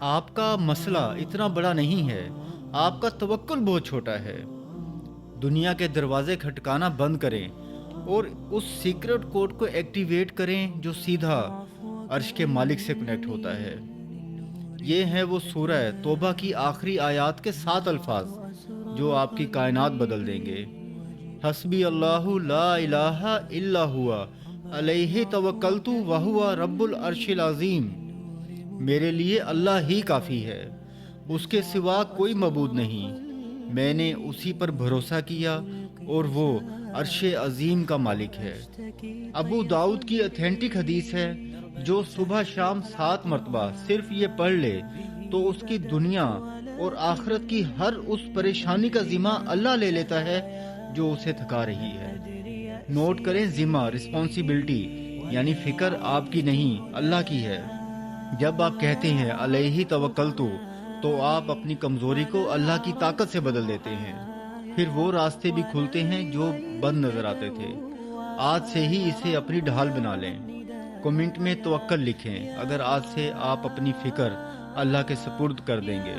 آپ کا مسئلہ اتنا بڑا نہیں ہے، آپ کا توکل بہت چھوٹا ہے۔ دنیا کے دروازے کھٹکانا بند کریں اور اس سیکرٹ کوڈ کو ایکٹیویٹ کریں جو سیدھا عرش کے مالک سے کنیکٹ ہوتا ہے۔ یہ ہیں وہ سورہ توبہ کی آخری آیات کے 7 الفاظ جو آپ کی کائنات بدل دیں گے۔ حسبی اللہ لا الہ الا ہوا علیہ توکلت وہو رب العرش العظیم۔ میرے لیے اللہ ہی کافی ہے، اس کے سوا کوئی معبود نہیں۔ میں نے اسی پر بھروسہ کیا اور وہ عرش عظیم کا مالک ہے۔ ابو داؤد کی اتھینٹک حدیث ہے، جو صبح شام 7 مرتبہ صرف یہ پڑھ لے تو اس کی دنیا اور آخرت کی ہر اس پریشانی کا ذمہ اللہ لے لیتا ہے جو اسے تھکا رہی ہے۔ نوٹ کریں، ذمہ، رسپانسبلٹی، یعنی فکر آپ کی نہیں، اللہ کی ہے۔ جب آپ کہتے ہیں علیہ توکلتو تو آپ اپنی کمزوری کو اللہ کی طاقت سے بدل دیتے ہیں۔ پھر وہ راستے بھی کھلتے ہیں جو بند نظر آتے تھے۔ آج سے ہی اسے اپنی ڈھال بنا لیں۔ کمنٹ میں توکل لکھیں اگر آج سے آپ اپنی فکر اللہ کے سپرد کر دیں گے۔